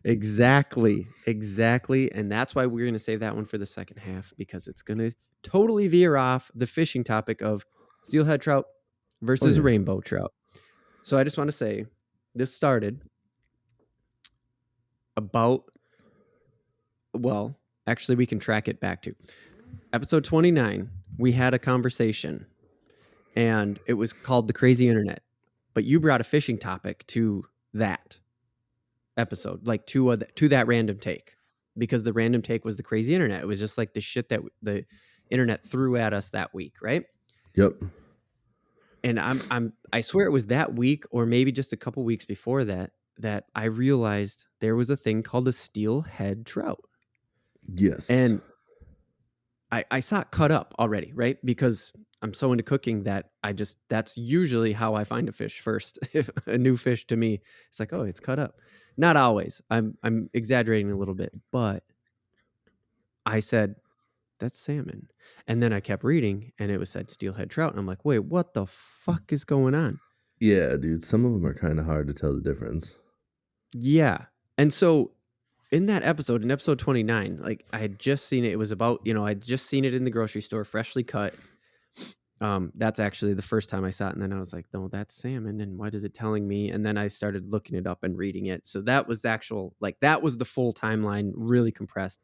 Exactly. And that's why we're going to save that one for the second half, because it's going to totally veer off the fishing topic of steelhead trout versus yeah. rainbow trout. So I just want to say this started about, well, actually, we can track it back to episode 29. We had a conversation and it was called The Crazy Internet. But you brought a fishing topic to that episode, like to that random take, because the random take was the crazy internet. It was just like the shit that the internet threw at us that week, right? Yep. And I swear it was that week, or maybe just a couple weeks before that, that I realized there was a thing called a steelhead trout. Yes. And I saw it cut up already, right? Because I'm so into cooking that that's usually how I find a fish first. If a new fish to me, it's like, oh, it's cut up. Not always. I'm exaggerating a little bit, but I said, that's salmon. And then I kept reading and it was said steelhead trout. And I'm like, wait, what the fuck is going on? Yeah, dude. Some of them are kind of hard to tell the difference. Yeah. And so in that episode, in episode 29, like I had just seen it. It was about, I'd just seen it in the grocery store, freshly cut. That's actually the first time I saw it. And then I was like, no, that's salmon. And what is it telling me? And then I started looking it up and reading it. So that was the actual, like, that was the full timeline, really compressed.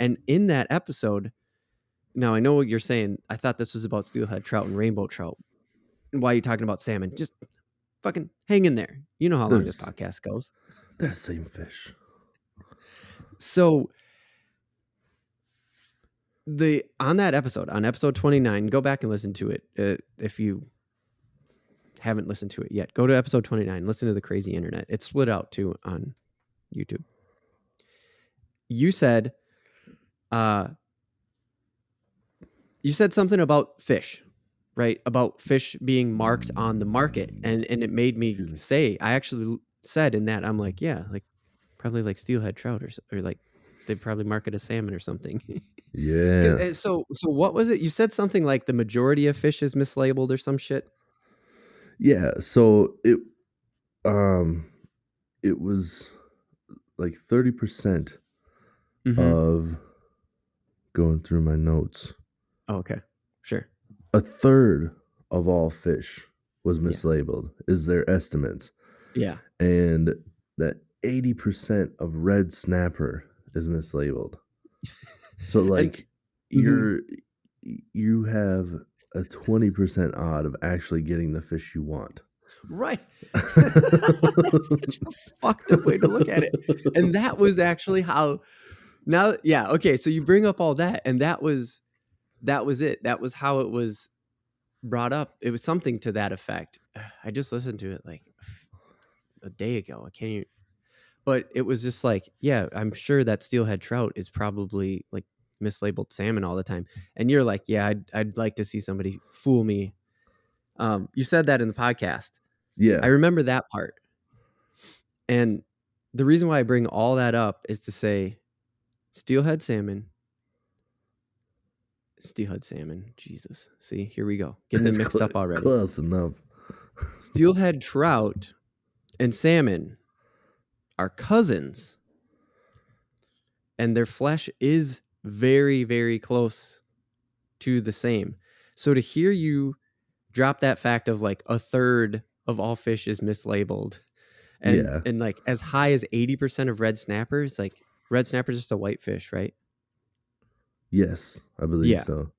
And in that episode, now I know what you're saying. I thought this was about steelhead trout and rainbow trout. And why are you talking about salmon? Just fucking hang in there. You know how long this podcast goes. They're the same fish. So on that episode, on episode 29, go back and listen to it. If you haven't listened to it yet, go to episode 29, listen to the crazy internet. It's split out too on YouTube. You said something about fish, right? About fish being marked on the market. And it made me say, I actually said in that, I'm like, yeah, like probably like steelhead trout or like they probably market a salmon or something. Yeah. So what was it? You said something like the majority of fish is mislabeled or some shit. Yeah. So it was like 30% of going through my notes. Oh, okay. Sure. A third of all fish was mislabeled, is their estimates. Yeah. And that 80% of red snapper is mislabeled. So like you have a 20% odd of actually getting the fish you want. Right. That's such a fucked up way to look at it. And that was actually how now, yeah, okay. So you bring up all that, and that was it. That was how it was brought up. It was something to that effect. I just listened to it like a day ago. I can't even, but it was just like, yeah, I'm sure that steelhead trout is probably like mislabeled salmon all the time. And you're like, yeah, I'd like to see somebody fool me. You said that in the podcast. Yeah. I remember that part. And the reason why I bring all that up is to say steelhead salmon. Jesus. See, here we go. Getting them mixed up already. Close enough. Steelhead trout and salmon are cousins. And their flesh is very, very close to the same. So to hear you drop that fact of like a third of all fish is mislabeled, and like as high as 80% of red snappers, like red snapper is just a white fish, right? Yes, I believe so.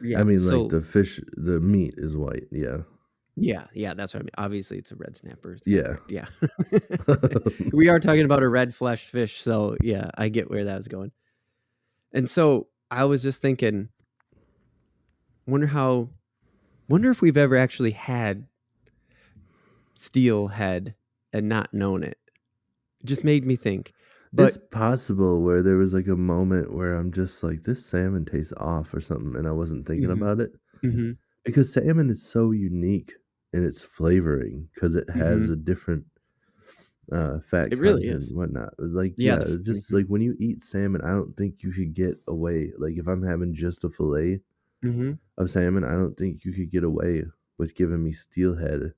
Yeah. I mean, like the fish, the meat is white. Yeah. Yeah, that's what I mean. Obviously, it's a red snapper. Yeah. We are talking about a red fleshed fish, so yeah, I get where that was going. And so I was just thinking, wonder if we've ever actually had steelhead and not known it. It just made me think. But it's possible where there was like a moment where I'm just like, this salmon tastes off or something, and I wasn't thinking about it. Because salmon is so unique in its flavoring because it has a different fat it content really is. and whatnot. It was like, it's just like when you eat salmon, I don't think you should get away. Like if I'm having just a fillet of salmon, I don't think you could get away with giving me steelhead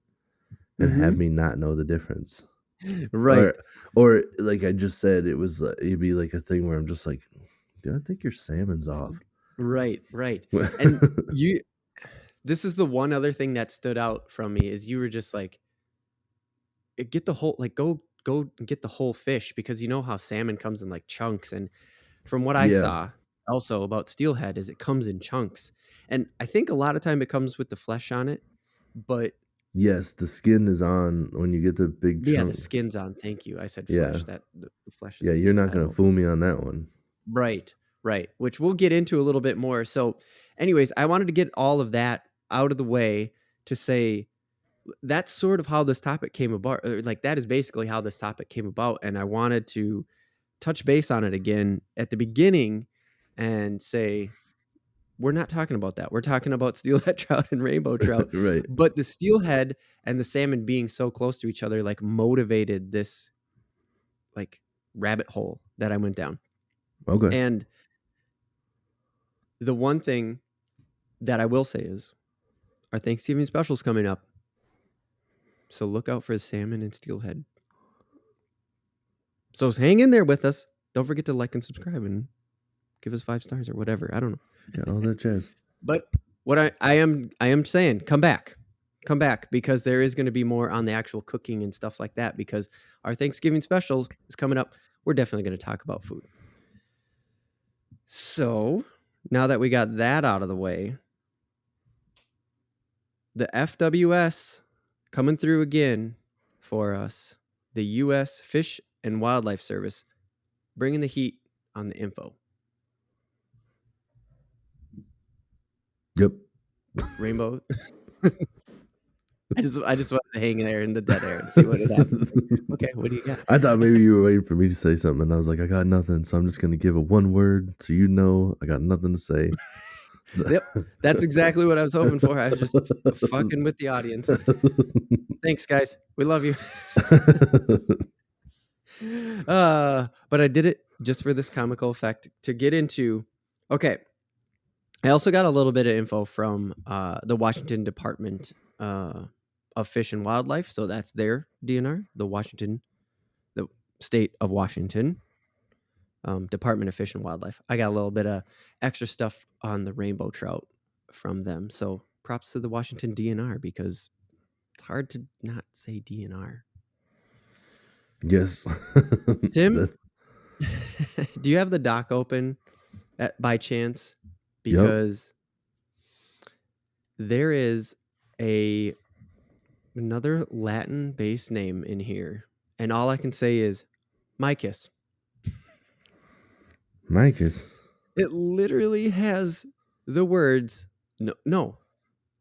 and have me not know the difference. Right. Or like I just said, it'd be like a thing where I'm just like, dude, I think your salmon's off. Right. And this is the one other thing that stood out from me is you were just like, get the whole, like, go and get the whole fish, because you know how salmon comes in like chunks. And from what I Yeah. saw also about steelhead is it comes in chunks. And I think a lot of time it comes with the flesh on it, but Yes, the skin is on when you get the big yeah, the chunk. skin's on. Thank you. I said Yeah. flesh. That the flesh is Yeah, the you're meat not I gonna will. fool me on that one. Right. Which we'll get into a little bit more. So, anyways, I wanted to get all of that out of the way to say that's sort of how this topic came about. Like, that is basically how this topic came about. And I wanted to touch base on it again at the beginning and say, we're not talking about that. We're talking about steelhead trout and rainbow trout. Right. But the steelhead and the salmon being so close to each other, like, motivated this, like, rabbit hole that I went down. Okay. And the one thing that I will say is our Thanksgiving special's coming up. So look out for salmon and steelhead. So hang in there with us. Don't forget to like and subscribe and give us 5 stars or whatever. I don't know. Yeah, all that jazz. But what I am saying, come back, because there is going to be more on the actual cooking and stuff like that, because our Thanksgiving special is coming up. We're definitely going to talk about food. So now that we got that out of the way, the FWS coming through again for us, the U.S. Fish and Wildlife Service, bringing the heat on the info. Yep. Rainbow. I just wanted to hang there in the dead air and see what it happens. Okay, what do you got? I thought maybe you were waiting for me to say something, and I was like, I got nothing, so I'm just gonna give it one word so you know I got nothing to say. Yep, that's exactly what I was hoping for. I was just fucking with the audience. Thanks, guys. We love you. But I did it just for this comical effect to get into. Okay, I also got a little bit of info from the Washington Department of Fish and Wildlife. So that's their DNR, the state of Washington Department of Fish and Wildlife. I got a little bit of extra stuff on the rainbow trout from them. So props to the Washington DNR, because it's hard to not say DNR. Yes. Tim, do you have the doc open by chance? Because there is another Latin-based name in here, and all I can say is Micus. Micus. It literally has the words. No,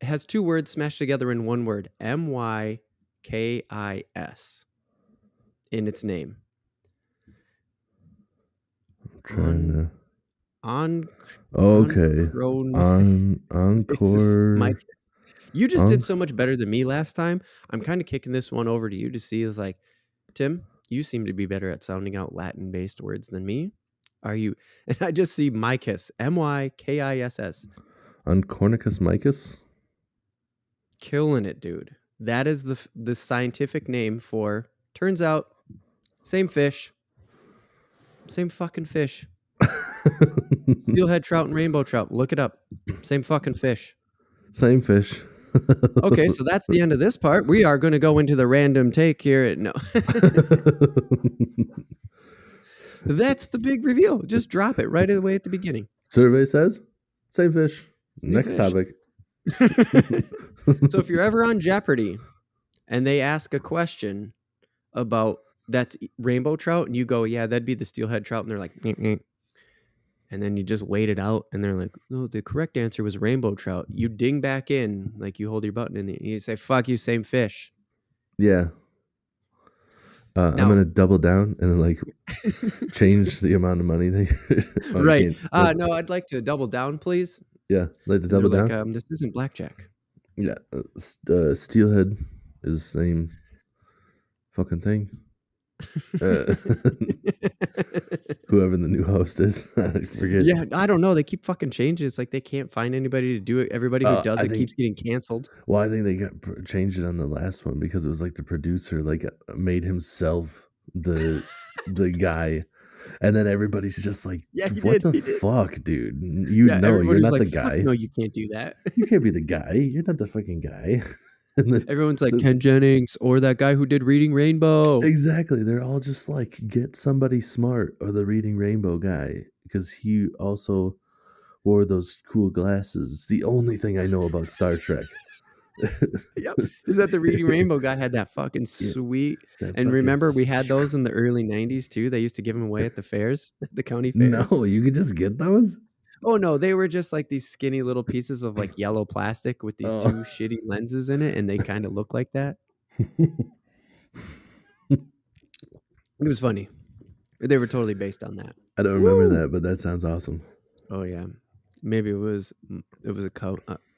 it has 2 words smashed together in one word. Mykis in its name. I'm trying to. Okay. Encore. You just did so much better than me last time. I'm kind of kicking this one over to you to see, is like, Tim, you seem to be better at sounding out Latin-based words than me. Are you? And I just see Micus, Mykiss. Uncornicus micus? Killing it, dude. That is the scientific name for, turns out, same fish. Same fucking fish. Steelhead trout and rainbow trout. Look it up. Same fucking fish. Same fish. Okay, so that's the end of this part. We are going to go into the random take here. No. That's the big reveal. Just drop it right away at the beginning. Survey says same fish. Same Next fish. topic. So if you're ever on Jeopardy and they ask a question about that's rainbow trout and you go, yeah, that'd be the steelhead trout, and they're like, and then you just wait it out and they're like, no, the correct answer was rainbow trout. You ding back in, like you hold your button in there and you say, fuck you, same fish. Yeah. I'm going to double down and then like change the amount of money that you're right. No, I'd like to double down, please. Yeah, like to double down. Like, this isn't blackjack. Yeah, steelhead is the same fucking thing. whoever the new host is. I forget. Yeah, I don't know. They keep fucking changing. It's like they can't find anybody to do it. Everybody who does I it think. keeps getting canceled. Well, I think they changed it on the last one because it was like the producer made himself the guy, and then everybody's just like, Yeah, he "What did. the He did. fuck, dude? Yeah, You're everybody was not like, the "Fuck guy. no, you can't do that." You can't be the guy. You're not the fucking guy." And then Everyone's like, "Ken Jennings or that guy who did Reading Rainbow." exactly, they're all just like, get somebody smart or the Reading Rainbow guy because he also wore those cool glasses. It's the only thing I know about Star Trek. Yep. Is that the Reading Rainbow guy had that fucking Yeah, sweet, that and fucking. remember we had those in the early 90s too? They used to give them away at the fairs, the county fairs. No, you could just get those? Oh, no, they were just like these skinny little pieces of, like, yellow plastic with these Oh. 2 shitty lenses in it, and they kinda look like that. It was funny. They were totally based on that. I don't remember Woo! that, but that sounds awesome. Oh, yeah. Maybe it was a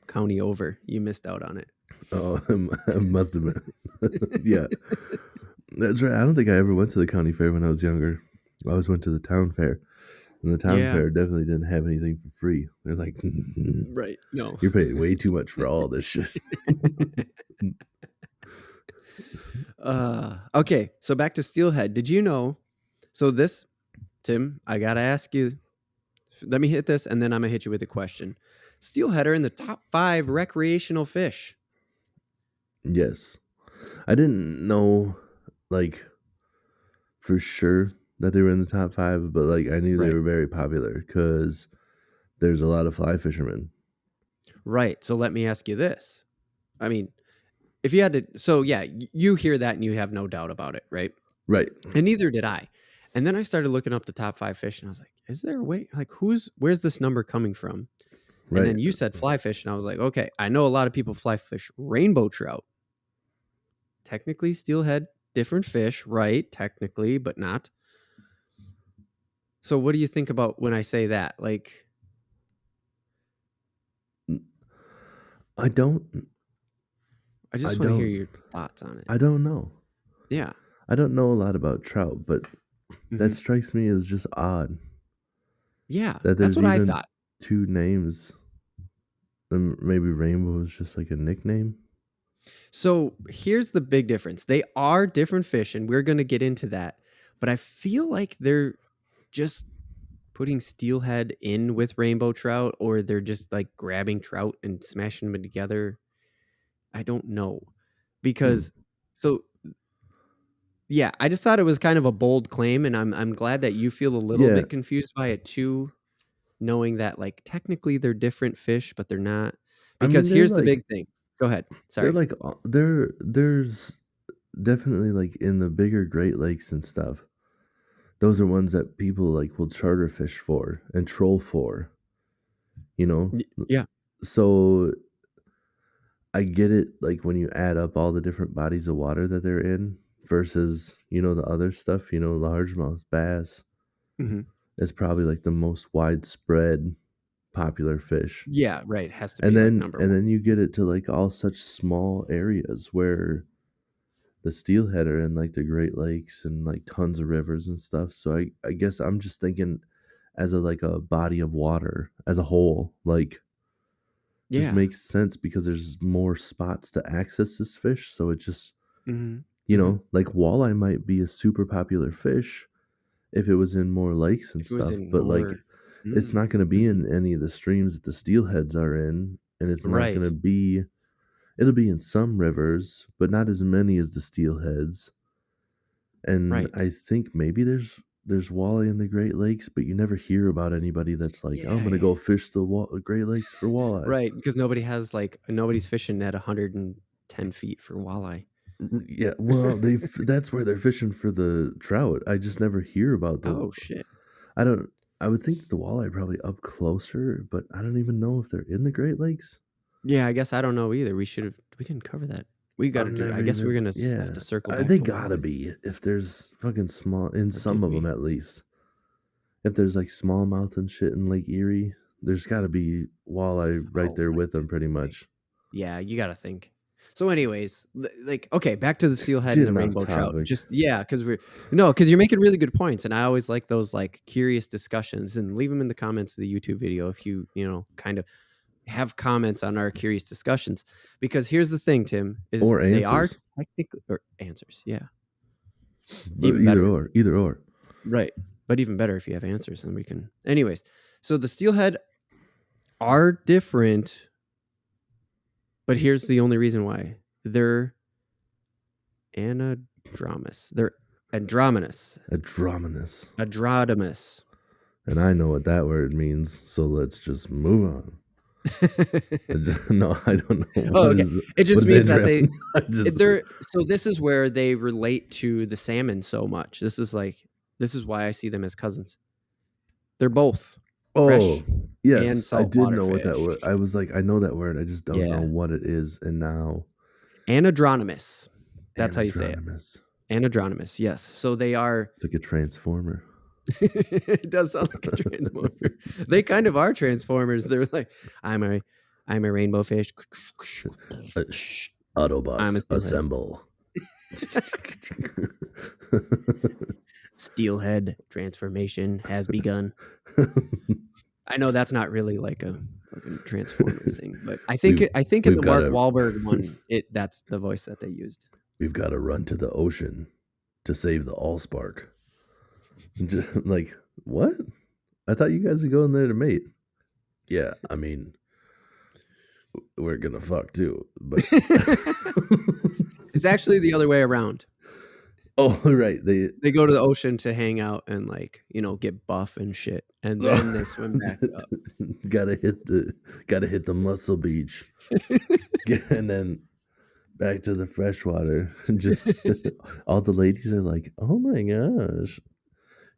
county over. You missed out on it. Oh, it must have been. Yeah, that's right. I don't think I ever went to the county fair when I was younger. I always went to the town fair, and the town Yeah. fair definitely didn't have anything for free. They're like, Right. No. you're paying way too much for all this shit. Okay, so back to Steelhead. Did you know? So this, Tim, I gotta ask you. Let me hit this, and then I'm gonna hit you with a question. Steelhead are in the top 5 recreational fish. Yes, I didn't know, like, for sure that they were in the top 5, but like I knew they Right. were very popular because there's a lot of fly fishermen. Right. So let me ask you this. I mean, if you had to, so yeah, you hear that and you have no doubt about it, right? Right. And neither did I. And then I started looking up the top 5 fish, and I was like, is there a way? Like, where's this number coming from? Right. And then you said fly fish, and I was like, okay, I know a lot of people fly fish rainbow trout. Technically, steelhead, different fish, right? Technically, but not. So what do you think about when I say that? Like, I don't just want to hear your thoughts on it. I don't know. Yeah. I don't know a lot about trout, but that strikes me as just odd. Yeah, That that's there's what I even thought. 2 names. Maybe rainbow is just like a nickname. So here's the big difference. They are different fish, and we're going to get into that. But I feel like they're just putting steelhead in with rainbow trout, or they're just like grabbing trout and smashing them together. I don't know. Because, so yeah, I just thought it was kind of a bold claim, and I'm glad that you feel a little bit confused by it too, knowing that like technically they're different fish, but they're not. Because here's the big thing. Go ahead. Sorry. They're like there's definitely like in the bigger Great Lakes and stuff. Those are ones that people like will charter fish for and troll for. You know? Yeah. So I get it, like when you add up all the different bodies of water that they're in versus, the other stuff, largemouth bass is probably like the most widespread popular fish. Yeah, right. Has to be like number 1. Then you get it to like all such small areas where the steelhead are in like the Great Lakes and like tons of rivers and stuff. So I guess I'm just thinking as a body of water as a whole, like just makes sense because there's more spots to access this fish. So it just, like walleye might be a super popular fish if it was in more lakes and stuff, but like it's not going to be in any of the streams that the steelheads are in, and it's not going to be. It'll be in some rivers, but not as many as the steelheads. And I think maybe there's walleye in the Great Lakes, but you never hear about anybody that's like, I'm going to go fish the Great Lakes for walleye. Right, because nobody's fishing at 110 feet for walleye. Yeah, well, that's where they're fishing for the trout. I just never hear about them. Oh shit! I would think that the walleye are probably up closer, but I don't even know if they're in the Great Lakes. Yeah, I guess I don't know either. We didn't cover that. We got to do. I guess we're gonna have to circle back. They gotta be if there's fucking small in some of them at least. If there's like smallmouth and shit in Lake Erie, there's got to be walleye right there with them, pretty much. Yeah, you got to think. So anyways, like, okay, back to the steelhead and the Getting off rainbow trout. topic. Just, yeah, because you're making really good points. And I always like those like curious discussions, and leave them in the comments of the YouTube video if you kind of have comments on our curious discussions. Because here's the thing, Tim, is Or they are answers. technically, or answers. Yeah. But Even better. Either or. Right. But even better if you have answers, then we can. Anyways, so the steelhead are different, but here's the only reason why. They're anadromous. They're andromynous. Adrodomous. And I know what that word means, so let's just move on. No, I don't know. Oh, okay. It just means that they're so this is where they relate to the salmon so much. This is why I see them as cousins. They're both fresh. Yes, and I saltwater did know what that word. I was like, I know that word. I just don't know Yeah. what it is. And now Anadromous. That's how you say it. Anadromous. Anadromous. Yes. So they are. It's like a transformer. It does sound like a transformer. They kind of are transformers. They're like, I'm a rainbow fish. Autobots assemble. Steelhead transformation has begun. I know that's not really like a fucking transformer thing, but I think in the Mark Wahlberg one, that's the voice that they used. We've got to run to the ocean to save the Allspark. Just like, what? I thought you guys would go in there to mate. Yeah, I mean, we're gonna fuck too, but it's actually the other way around. Oh, right. They go to the ocean to hang out and get buff and shit, and then they swim back up. Gotta hit the muscle beach, and then back to the freshwater. Just all the ladies are like, "Oh my gosh,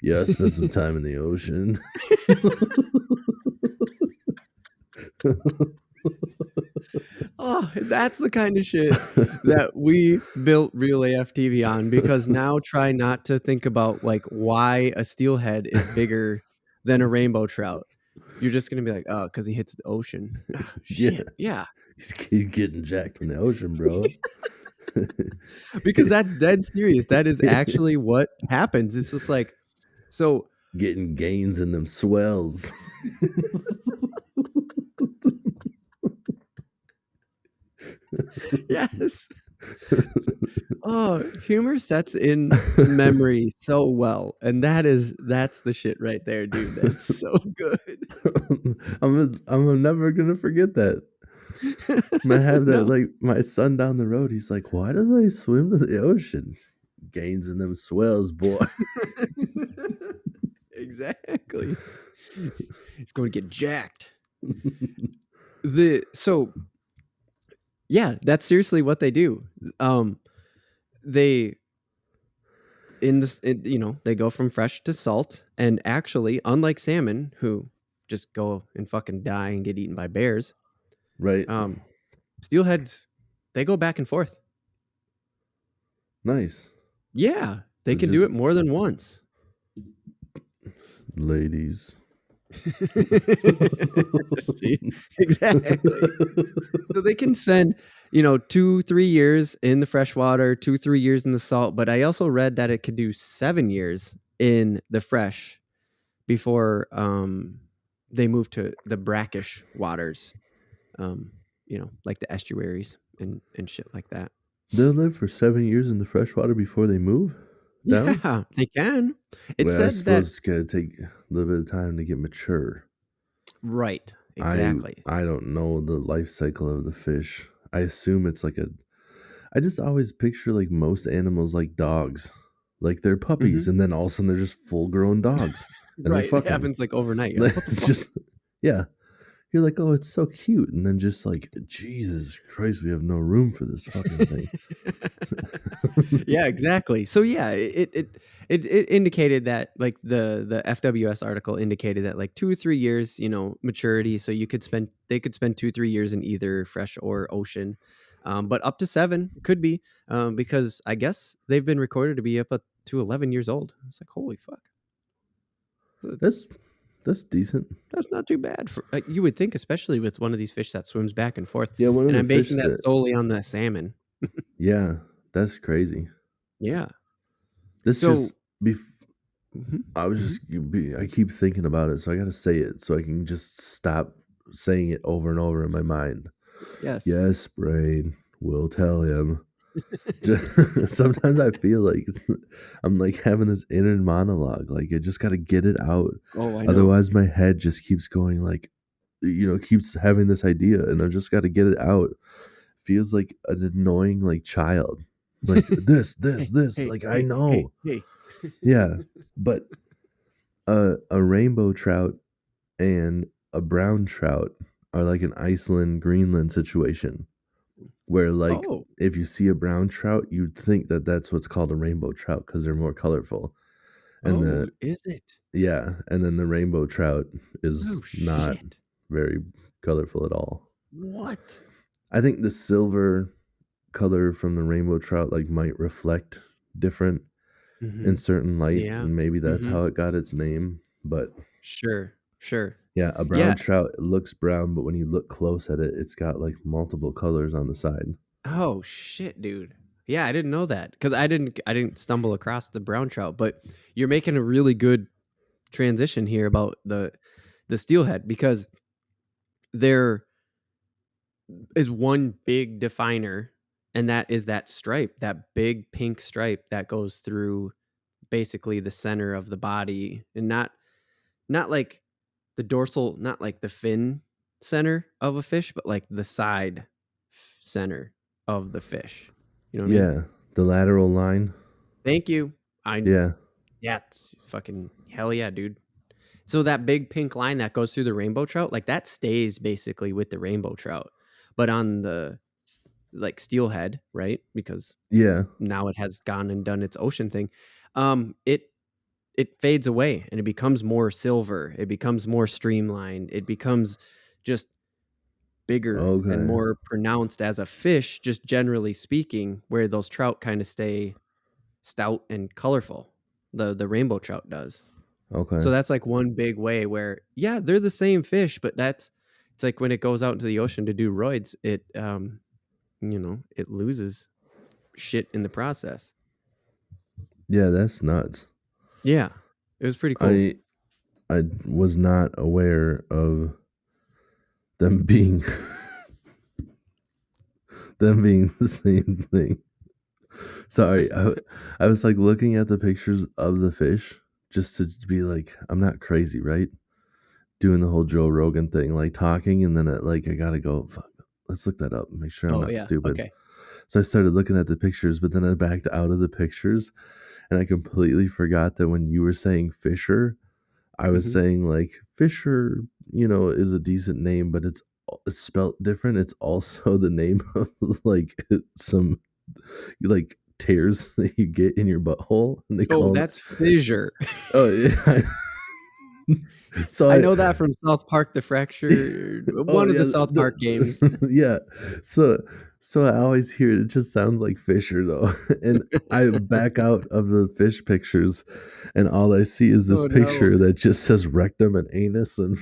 yeah, I spent some time in the ocean." Oh, that's the kind of shit that we built Real AF TV on, because now try not to think about why a steelhead is bigger than a rainbow trout. You're just gonna be like, oh, because he hits the ocean. Oh, shit, yeah. He's getting jacked in the ocean, bro. Because that's dead serious. That is actually what happens. It's just getting gains in them swells. Yes. Oh, humor sets in memory so well, and that's the shit right there, dude. That's so good. I'm never gonna forget that. I have that my son down the road. He's like, "Why do they swim to the ocean? Gains in them swells, boy." Exactly. He's going to get jacked. Yeah, that's seriously what they do. They they go from fresh to salt, and actually, unlike salmon, who just go and fucking die and get eaten by bears, right? Steelheads, they go back and forth. Nice. Yeah, they can do it more than once. Ladies. See? Exactly. So they can spend 2-3 years in the freshwater, 2-3 years in the salt, but I also read that it could do 7 years in the fresh before they move to the brackish waters, like the estuaries and shit like that. They'll live for 7 years in the freshwater before they move down? Yeah, they can. It says that it's going to take a little bit of time to get mature. Right. Exactly. I don't know the life cycle of the fish. I assume it's I just always picture most animals like dogs. Like they're puppies, and then all of a sudden they're just full-grown dogs. And right. It happens overnight. You're like, what the fuck? Yeah. You're like, oh, it's so cute. And then just Jesus Christ, we have no room for this fucking thing. Yeah, exactly. So yeah, it indicated that the FWS article indicated that 2 or 3 years, maturity. So they could spend 2-3 years in either fresh or ocean. But up to 7 could be, because I guess they've been recorded to be up to 11 years old. It's like, holy fuck. That's That's decent. That's not too bad for you would think, especially with one of these fish that swims back and forth. Yeah, one of And the I'm fish basing that that solely on the salmon. yeah, that's crazy. Yeah. This So just mhm, I was mhm. just I keep thinking about it, so I gotta say it so I can just stop saying it over and over in my mind. Yes. Yes, Brain, we'll tell him. Sometimes I feel like I'm like having this inner monologue, like I just gotta get it out. Oh, I know. Otherwise, my head just keeps going like, keeps having this idea, and I just gotta get it out. Feels like an annoying like child, like Hey, this. hey, Like I hey, hey, know, hey. yeah, but a rainbow trout and a brown trout are like an Iceland Greenland situation where like Oh. if you see a brown trout you'd think that that's what's called a rainbow trout because they're more colorful and Oh, the is it? yeah and then the rainbow trout is Oh, not shit. very colorful at all. What? I think the silver color from the rainbow trout like might reflect different in Mhm. certain light Yeah. and maybe that's Mhm. how it got its name, but Sure, sure. yeah, a Yeah. brown trout looks brown, but when you look close at it, it's got like multiple colors on the side. Oh, shit, dude. Yeah, I didn't know that because I didn't stumble across the brown trout, but you're making a really good transition here about the steelhead because there is one big definer, and that is that stripe, that big pink stripe that goes through basically the center of the body, and not like the dorsal, not like the fin center of a fish, but like the side center of the fish. You know what I mean? Yeah, the lateral line. Thank you. I Yeah. Yeah, it's fucking hell yeah, dude. So that big pink line that goes through the rainbow trout, like that stays basically with the rainbow trout. But on the like steelhead, right? Because Yeah. now it has gone and done its ocean thing. It fades away and it becomes more silver. It becomes more streamlined. It becomes just bigger and Okay. more pronounced as a fish, just generally speaking, where those trout kind of stay stout and colorful. The rainbow trout does. Okay. So that's like one big way where yeah, they're the same fish, but it's like when it goes out into the ocean to do roids, it loses shit in the process. Yeah, that's nuts. Yeah. It was pretty cool. I I was not aware of them being them being the same thing. Sorry, I was like looking at the pictures of the fish just to be like, I'm not crazy, right? Doing the whole Joe Rogan thing, like talking, and then I gotta go. Fuck, let's look that up and make sure I'm Oh not yeah. stupid. Okay. So I started looking at the pictures, but then I backed out of the pictures, and I completely forgot that when you were saying Fisher, I was Mhm. saying like Fisher, is a decent name, but it's spelt different. It's also the name of like some like tears that you get in your butthole, and they Oh, call it. that's fissure. Oh yeah. So I know that from South Park: The Fracture, oh one of yeah, the South Park games. yeah. So so I always hear it. It just sounds like Fisher though, and I back out of the fish pictures, and all I see is this Oh no. picture that just says rectum and anus, and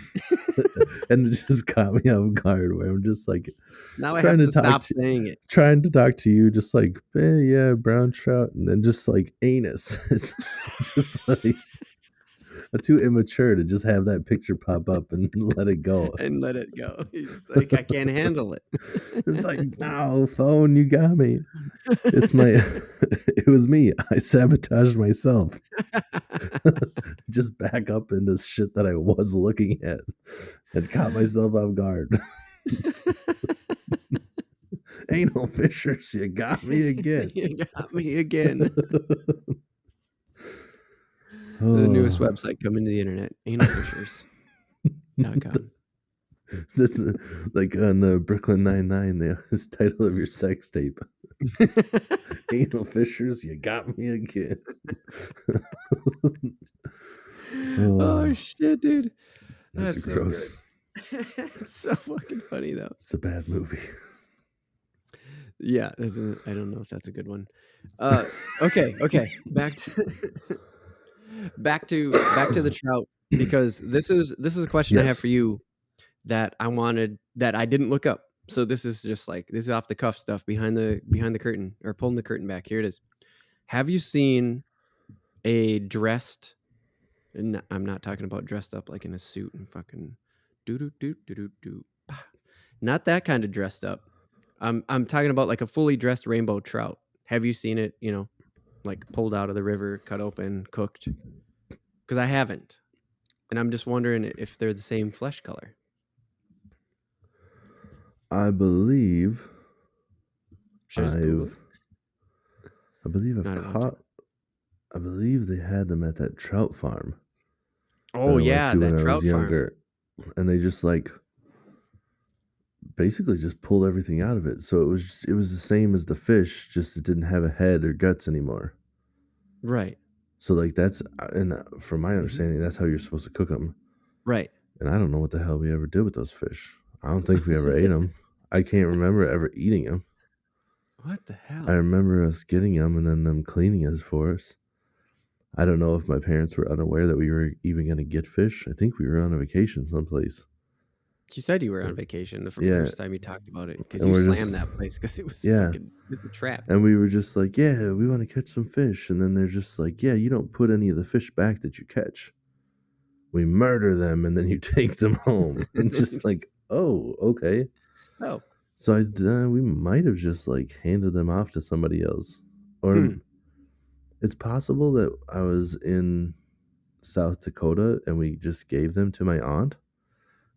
and it just caught me off guard. Where I'm just like Now I trying have to to talk stop to saying it. trying to talk to you, just like yeah, brown trout, and then just like anus. It's just like too immature to just have that picture pop up and let it go. And let it go. He's just like, "I can't handle it." It's like, no, phone, you got me. It's my, it was me. I sabotaged myself. Just back up into shit that I was looking at and caught myself off guard. Anal fissures, you got me again. You got me again. The newest Oh, website coming to the internet, analfishers.com. this is like on Brooklyn Nine-Nine, the title of your sex tape. Anal fissures, you got me again. Oh Oh, shit, dude. that's That's so good. gross. It's so fucking funny though. It's a bad movie. Yeah, I don't know if that's a good one. Okay. Back to back to the trout, because this is a question I have Yes. for you that I didn't look up. So this is just like, this is off the cuff stuff, behind the curtain, or pulling the curtain back. Here it is. Have you seen a dressed? And I'm not talking about dressed up like in a suit and fucking do do do do do do. Not that kind of dressed up. I'm talking about like a fully dressed rainbow trout. Have you seen it? You know, like pulled out of the river, cut open, cooked? Because I haven't, and I'm just wondering if they're the same flesh color. I believe Should I just Google it? I believe No, I I've don't want to. caught. I believe they had them at that trout farm that Oh I went yeah, to when that I was trout farm. younger, and they just like basically just pulled everything out of it. So it was the same as the fish, just it didn't have a head or guts anymore. Right. So like that's, and from my Mhm. understanding, that's how you're supposed to cook them. Right. And I don't know what the hell we ever did with those fish. I don't think we ever ate them. I can't remember ever eating them. What the I hell? remember us getting them and then them cleaning us for us. I don't know if my parents were unaware that we were even going to get fish. I think we were on a vacation someplace. You said you were on vacation the Yeah, first time you talked about it, because and you we're slammed just that place because it was yeah, fucking, it's a trap. and we were just like, yeah, we want to catch some fish, and then they're just like, yeah, you don't put any of the fish back that you catch. We murder them and then you take them home, and just like, oh, okay. Oh. So we might have just like handed them off to somebody else, or it's possible that I was in South Dakota and we just gave them to my aunt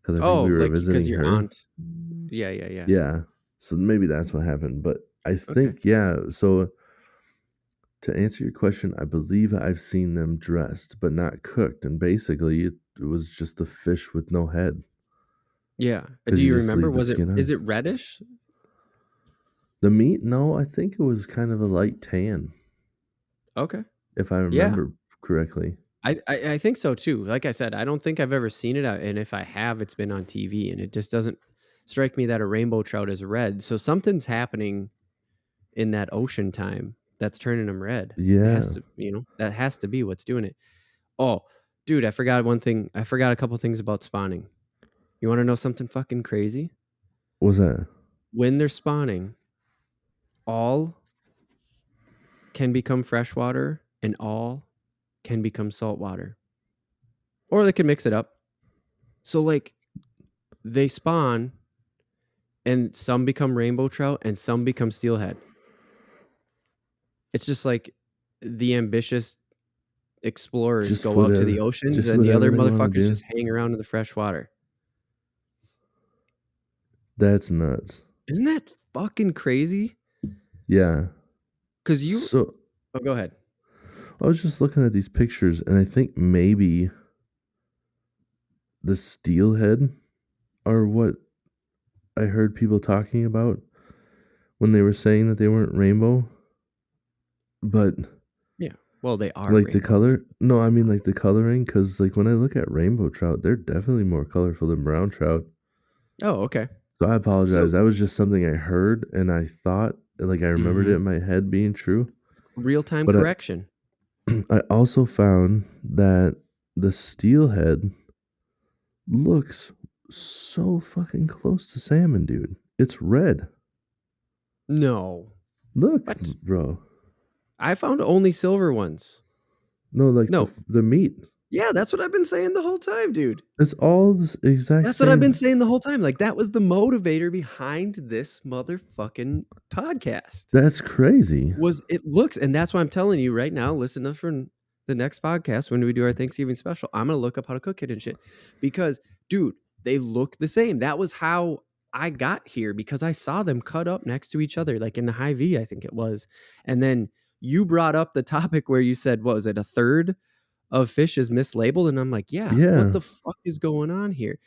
because I think Oh, we were like because visiting your her. aunt. Yeah, yeah, yeah. Yeah, so maybe that's what happened. But I Okay. think so to answer your question, I believe I've seen them dressed but not cooked, and basically it was just a fish with no head Yeah. because Do you you just remember? leave the skin Is on. it reddish? The meat? No, I think it was kind of a light tan, Okay. if I Yeah. remember correctly. I think so too. Like I said, I don't think I've ever seen it, and if I have, it's been on TV, and it just doesn't strike me that a rainbow trout is red. So something's happening in that ocean time that's turning them red. It Yeah. has to, that has to be what's doing it. Oh, dude, I forgot one thing. I forgot a couple things about spawning. You want to know something fucking crazy? What was that? When they're spawning, all can become freshwater and all can become saltwater. Or they can mix it up. So like they spawn and some become rainbow trout and some become steelhead. It's just like the ambitious explorers Just go out to the whatever. oceans Just and the whatever other they want to motherfuckers do. just hang around in the fresh water. That's nuts. Isn't that fucking crazy? Yeah. Because you. So Oh, go ahead. I was just looking at these pictures, and I think maybe the steelhead are what I heard people talking about when they were saying that they weren't rainbow. But Yeah. Well, they are like the rainbows. color, no, I mean like the coloring, because like when I look at rainbow trout, they're definitely more colorful than brown trout. Oh, okay. So I apologize. So That was just something I heard, and I thought, like, I remembered it in my head being true. real-time But correction. I also found that the steelhead looks so fucking close to salmon, dude. It's red. No. Look, What? bro. I found only silver ones. No, like No. the meat. Yeah, that's what I've been saying the whole time, dude. It's all the exact That's what I've been same. saying the whole time. Like, that was the motivator behind this motherfucking podcast. That's crazy. Was it looks, and that's why I'm telling you right now, listen up for the next podcast when we do our Thanksgiving special. I'm gonna look up how to cook it and shit. Because, dude, they look the same. That was how I got here, because I saw them cut up next to each other, like in the high V, I think it was. And then you brought up the topic where you said, what was it, a third of fish is mislabeled? And I'm like, yeah, Yeah. what the fuck is going on here?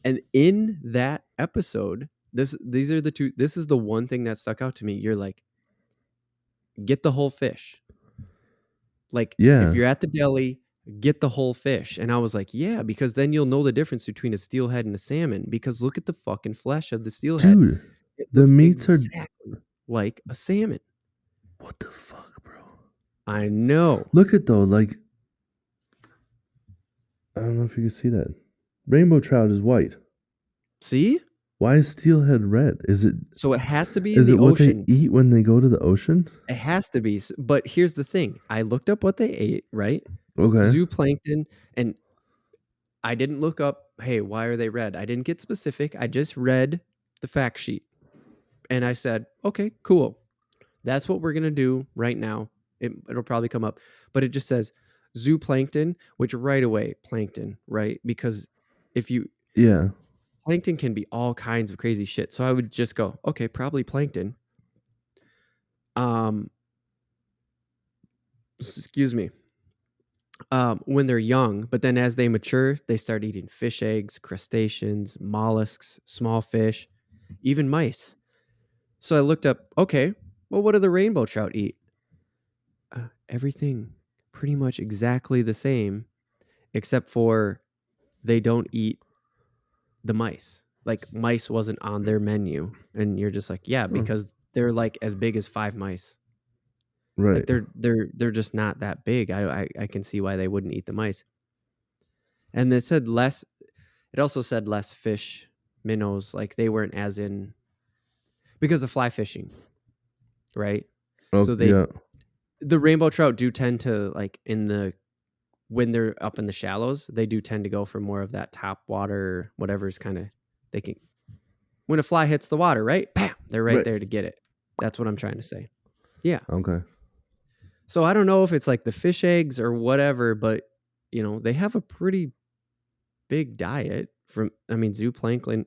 And in that episode, these are the two. This is the one thing that stuck out to me. You're like, get the whole fish. Like, Yeah. if you're at the deli, get the whole fish. And I was like, yeah, because then you'll know the difference between a steelhead and a salmon. Because look at the fucking flesh of the steelhead. Dude, It the looks meats exactly like a salmon. What the fuck, bro? I know. Look at though, like I don't know if you can see that. Rainbow trout is white. See? Why is steelhead red? So it has to be in Is the it what they ocean. eat when they go to the ocean? It has to be. But here's the thing. I looked up what they ate, right? Okay. Zooplankton, and I didn't look up, hey, why are they red? I didn't get specific. I just read the fact sheet. And I said, okay, cool. That's what we're going to do right now. It'll probably come up. But it just says zooplankton, which right away, plankton, right? Because if you, Yeah. plankton can be all kinds of crazy shit. So I would just go, okay, probably plankton. Excuse me. When they're young, but then as they mature, they start eating fish eggs, crustaceans, mollusks, small fish, even mice. So I looked up, okay, well, what do the rainbow trout eat? Everything pretty much exactly the same, except for they don't eat the mice. Like mice wasn't on their menu, and you're just like, yeah, because they're like as big as 5 mice. Right. Like they're just not that big. I can see why they wouldn't eat the mice. And it said less. It also said less fish minnows. Like they weren't as in because of fly fishing, right? Oh, So yeah. the rainbow trout do tend to like when they're up in the shallows, they do tend to go for more of that top water, whatever's kind of they can. When a fly hits the water, right? Bam, they're right there to get it. That's what I'm trying to say. Yeah. Okay. So I don't know if it's like the fish eggs or whatever, but they have a pretty big diet from zooplankton.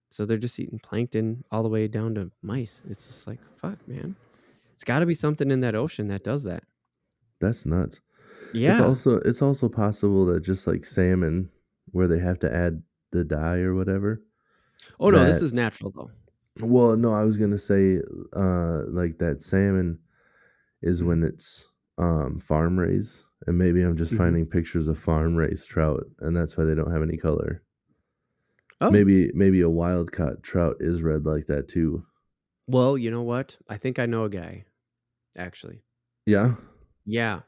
So they're just eating plankton all the way down to mice. It's just like, fuck, man. It's got to be something in that ocean that does that. That's nuts. Yeah. It's also possible that just like salmon, where they have to add the dye or whatever. Oh no, this is natural though. Well, no, I was gonna say, like that salmon is when it's farm raised, and maybe I'm just finding pictures of farm raised trout, and that's why they don't have any color. Oh. Maybe a wild caught trout is red like that too. Well, you know what? I think I know a guy, actually. Yeah. Yeah.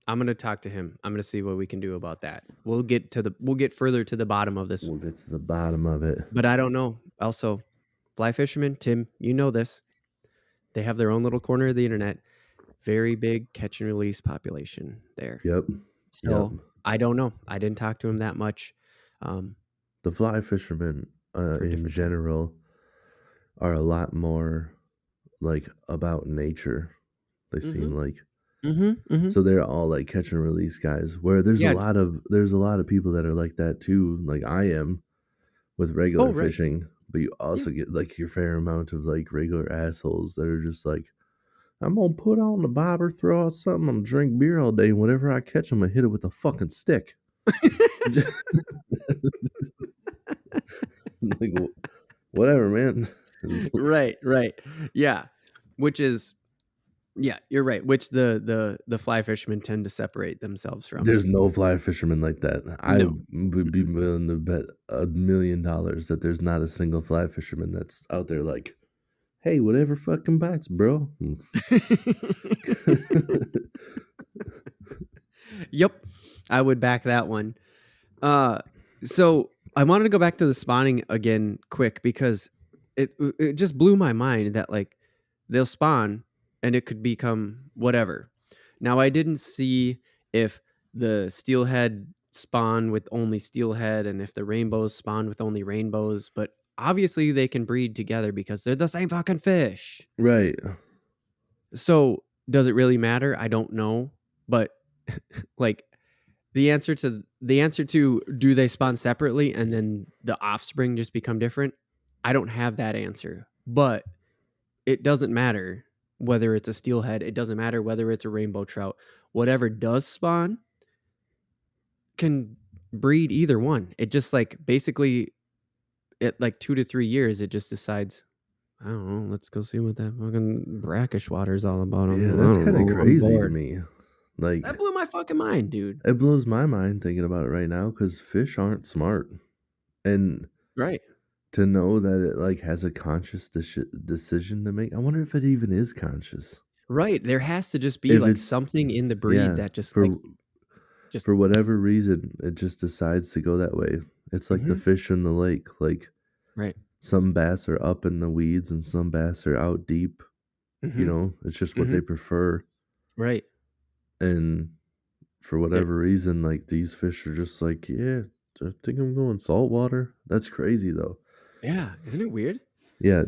I'm gonna talk to him. I'm gonna see what we can do about that. We'll get further to the bottom of this. We'll get to the bottom of it. But I don't know. Also, fly fishermen, Tim, you know this. They have their own little corner of the internet. Very big catch and release population there. Yep. So I don't know. I didn't talk to him that much. The fly fishermen, in general, are a lot more like about nature. They seem like. So they're all like catch and release guys. Where there's a lot of people that are like that too. Like I am with regular fishing, but you also get like your fair amount of like regular assholes that are just like, I'm gonna put on the bobber, throw out something, I'm gonna drink beer all day, and whatever I catch, I'm gonna hit it with a fucking stick. Like, whatever, man. Right. Yeah. Which is, yeah, you're right. Which the fly fishermen tend to separate themselves from. There's no fly fisherman like that. I would be willing to bet $1 million that there's not a single fly fisherman that's out there like, hey, whatever fucking bites, bro. Yep. I would back that one. So I wanted to go back to the spawning again quick because it just blew my mind that like they'll spawn and it could become whatever. Now I didn't see if the steelhead spawn with only steelhead and if the rainbows spawn with only rainbows, but obviously they can breed together because they're the same fucking fish. Right. So does it really matter? I don't know, but like the answer to do they spawn separately and then the offspring just become different? I don't have that answer, but it doesn't matter whether it's a steelhead. It doesn't matter whether it's a rainbow trout. Whatever does spawn can breed either one. It just like basically at like 2 to 3 years, it just decides, I don't know, let's go see what that fucking brackish water is all about. Yeah, that's kind of crazy to me. Like that blew my fucking mind, dude. It blows my mind thinking about it right now because fish aren't smart, and to know that it like has a conscious decision to make. I wonder if it even is conscious. Right, there has to just be like something in the breed that just like Just for whatever reason, it just decides to go that way. It's like the fish in the lake. Like right. some bass are up in the weeds and some bass are out deep. Mm-hmm. It's just what they Mm-hmm. prefer. Right. And for They're, whatever reason, like these fish are just like, yeah, I think I'm going saltwater. That's crazy though. yeah. Isn't it weird? Yeah,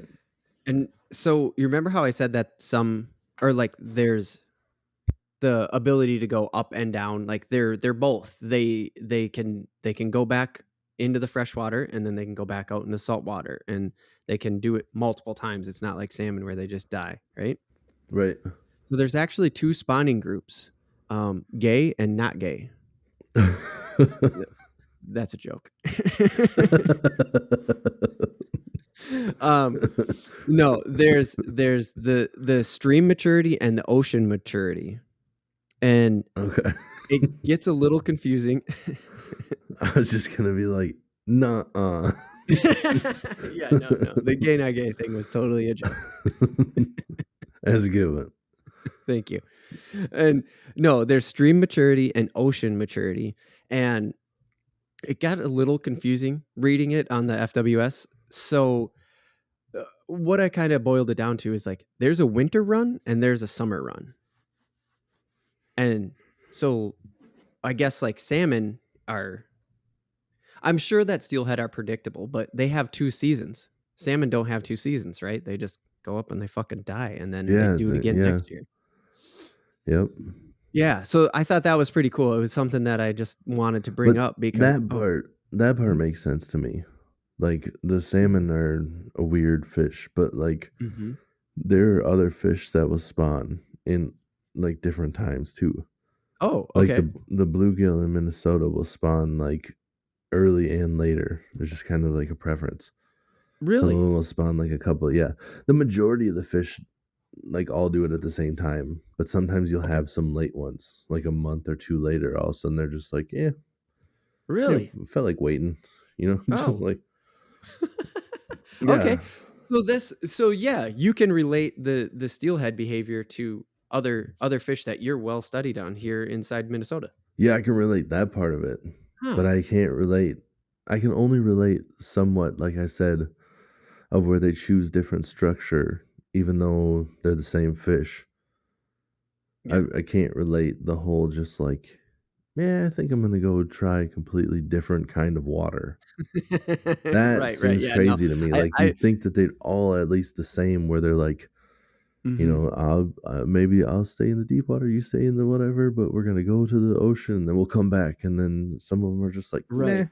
And so you remember how I said that some or like there's the ability to go up and down, like they're both. They can go back into the freshwater and then they can go back out into saltwater and they can do it multiple times. It's not like salmon where they just die, right? right. So there's actually two spawning groups, gay and not gay. That's a joke. um, no, there's the stream maturity and the ocean maturity, and Okay. it gets a little confusing. I was just gonna be like, nah. Yeah, no, the gay not gay thing was totally a joke. That's a good one. Thank you. And no, there's stream maturity and ocean maturity, and it got a little confusing reading it on the FWS. So what I kind of boiled it down to is like there's a winter run and there's a summer run. And so I guess like salmon are, I'm sure that steelhead are predictable, but they have 2 seasons. Salmon don't have 2 seasons, right? They just go up and they fucking die and then they Yeah, do it again yeah. next year. Yep. Yeah, so I thought that was pretty cool. It was something that I just wanted to bring But up because that part makes sense to me. Like the salmon are a weird fish, but like mm-hmm. there are other fish that will spawn in like different times too. Oh, Like okay. the bluegill in Minnesota will spawn like early and later. There's just kind of like a preference. Some of Really? them will spawn like a couple. Yeah, the majority of the fish like all do it at the same time, but sometimes you'll Okay. have some late ones, like a month or two later. All of a sudden, they're just like, yeah, Really? felt like waiting, just Oh. like Okay. yeah, So yeah, you can relate the steelhead behavior to other fish that you're well studied on here inside Minnesota. yeah. I can relate that part of it, but Huh. I can't relate. I can only relate somewhat, like I said, of where they choose different structure, even though they're the same fish. Yeah. I can't relate the whole just like, yeah, I think I'm gonna go try a completely different kind of water. That Right. seems Yeah, no. crazy to me. I Like I you'd think that they'd all at least the same, where they're like, mhm. I'll maybe I'll stay in the deep water, you stay in the whatever, but we're gonna go to the ocean, and then we'll come back. And then some of them are just like, nah, Right.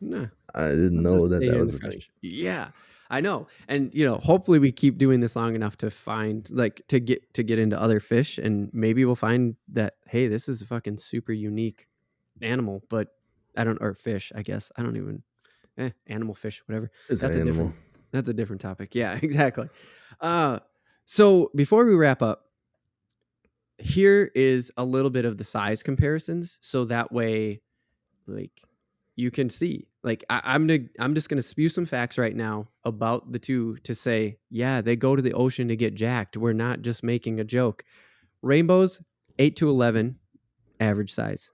Nah. I didn't I'll know just that stay that here in was the a thing. fresh. Yeah, I know. And hopefully we keep doing this long enough to find like to get into other fish and maybe we'll find that hey, this is a fucking super unique animal, but I don't or fish, I guess. I don't even animal fish, whatever. It's an That's a animal. different topic. Yeah, exactly. Uh so before we wrap up, here is a little bit of the size comparisons so that way like you can see like I'm just gonna spew some facts right now about the two to say yeah they go to the ocean to get jacked. We're not just making a joke. Rainbows 8 to 11 average size.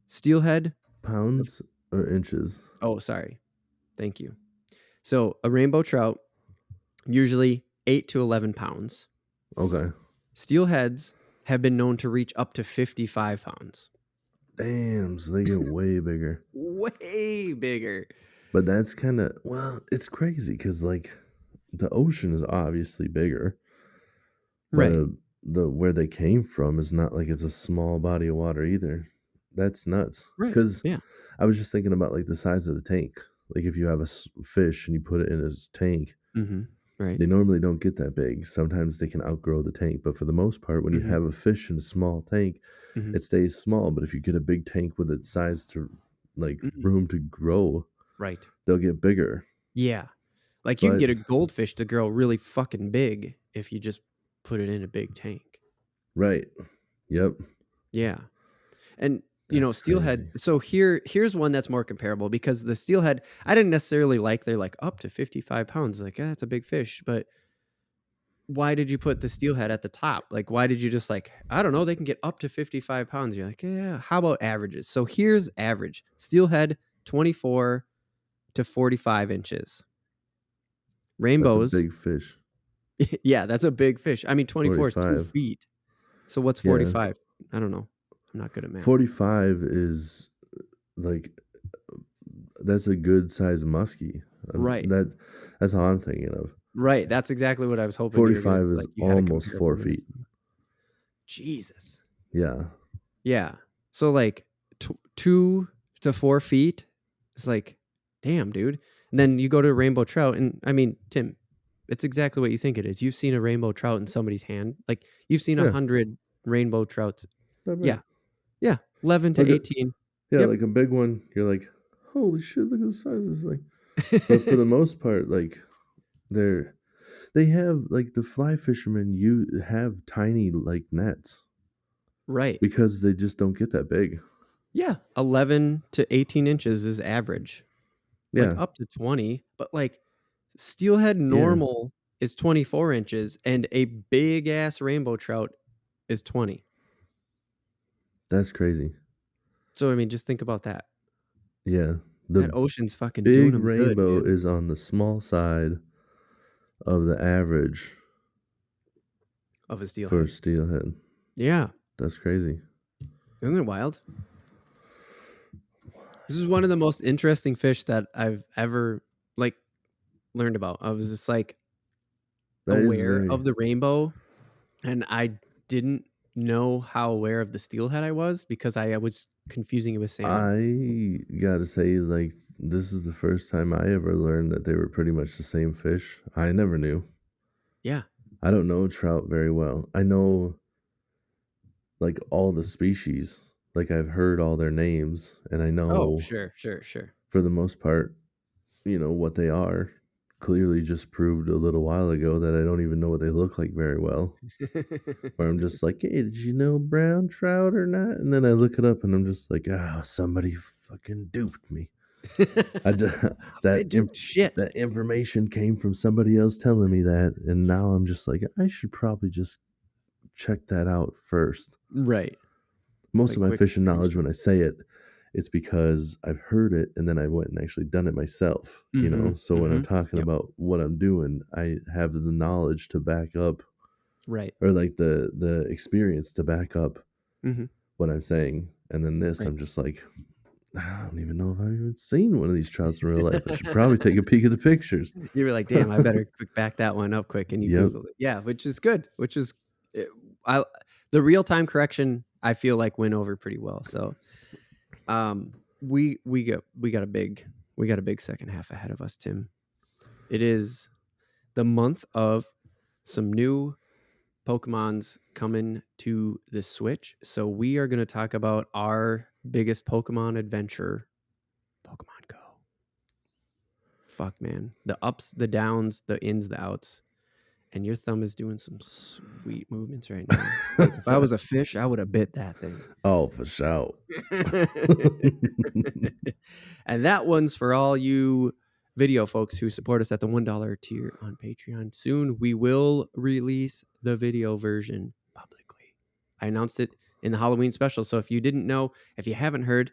Steelhead, Pounds or inches? oh sorry, thank you. So a rainbow trout usually 8 to 11 pounds. Okay. Steelheads have been known to reach up to 55 pounds. Damn, so they get way bigger. Way bigger. But that's kind of, well, it's crazy because like the ocean is obviously bigger, but Right. the where they came from is not like it's a small body of water either. That's nuts. Right. Because Yeah. I was just thinking about like the size of the tank. Like if you have a fish and you put it in a tank, Mm-hmm. Right. they normally don't get that big. Sometimes they can outgrow the tank, but for the most part, when you Mm-hmm. have a fish in a small tank, Mm-hmm. it stays small. But if you get a big tank with its size to like Mm-hmm. room to grow, Right. they'll get bigger. Yeah. Like you can But get a goldfish to grow really fucking big if you just put it in a big tank. right, yep, Yeah. And that's steelhead. crazy. So here's one that's more comparable because the steelhead, I didn't necessarily like they're like up to 55 pounds. Like, that's a big fish. But why did you put the steelhead at the top? Like, why did you just like, I don't know, they can get up to 55 pounds. You're like, yeah, how about averages? So here's average. Steelhead, 24 to 45 inches. That's a Rainbows. big fish. Yeah, that's a big fish. I mean, 24 is 2 45. feet. So what's Yeah. 45? I don't know. I'm not good at math. 45 is like, that's a good size muskie. Right. That's how I'm thinking of. Right. That's exactly what I was hoping. 45 is almost 4 feet. Jesus. Yeah. Yeah. So like 2 to 4 feet is like, damn, dude. And then you go to rainbow trout, and I mean, Tim, it's exactly what you think it is. You've seen a rainbow trout in somebody's hand. Like you've seen 100 rainbow trouts. Yeah. Yeah. 11 to 18. Yeah, like a big one. You're like, holy shit, look at the size of this thing. But for the most part, like they have like the fly fishermen, you have tiny like nets. Right. Because they just don't get that big. Yeah. 11 to 18 inches is average. Yeah. Like up to 20. But like steelhead normal is 24 inches and a big ass rainbow trout is 20. That's crazy. So I mean, just think about that. Yeah. That ocean's fucking big doing them rainbow good, is on the small side of the average of a steelhead. For steelhead. Yeah. That's crazy. Isn't it wild? This is one of the most interesting fish that I've ever like learned about. I was just like aware of the rainbow, and I didn't know how aware of the steelhead I was because I was confusing it with salmon. I gotta say, like, this is the first time I ever learned that they were pretty much the same fish. I never knew. Yeah. I don't know trout very well. I know like all the species. Like I've heard all their names, and I know. Oh, sure. For the most part, you know what they are. Clearly, just proved a little while ago that I don't even know what they look like very well. Where I'm just like, hey, did you know brown trout or not? And then I look it up, and I'm just like, somebody fucking duped me. That information came from somebody else telling me that, and now I'm just like, I should probably just check that out first. Right. Most of my fishing knowledge, when I say it, it's because I've heard it and then I went and actually done it myself, you know? So when I'm talking about what I'm doing, I have the knowledge to back up. Right. Or like the experience to back up what I'm saying. And then this, I'm just like, I don't even know if I've even seen one of these trouts in real life. I should probably take a peek at the pictures. You were like, damn, I better back that one up quick. And you Googled it. Yeah, which is good. The real-time correction, I feel like went over pretty well. So we got a big second half ahead of us, Tim. It is the month of some new Pokemons coming to the Switch. So we are going to talk about our biggest Pokemon adventure, Pokemon Go. Fuck, man. The ups, the downs, the ins, the outs. And your thumb is doing some sweet movements right now. Like, if I was a fish, I would have bit that thing. Oh, for sure. And that one's for all you video folks who support us at the $1 tier on Patreon. Soon we will release the video version publicly. I announced it in the Halloween special. So if you didn't know, if you haven't heard,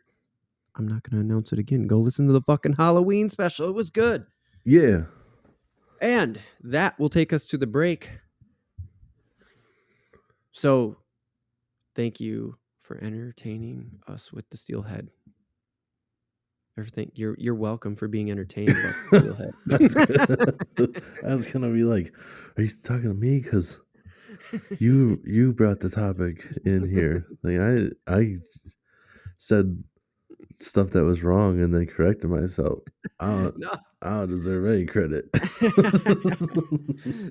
I'm not going to announce it again. Go listen to the fucking Halloween special. It was good. Yeah. And that will take us to the break. So thank you for entertaining us with the steelhead. Everything you're welcome for being entertained about the steelhead. I was gonna be like, are you talking to me? Because you brought the topic in here. Like I said stuff that was wrong and then corrected myself. I don't deserve any credit.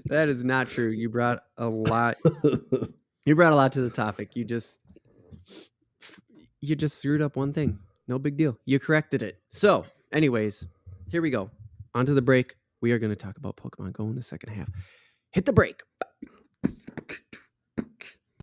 That is not true. You brought a lot. You brought a lot to the topic. You just screwed up one thing. No big deal. You corrected it. So, anyways, here we go. On to the break. We are going to talk about Pokemon Go in the second half. Hit the break.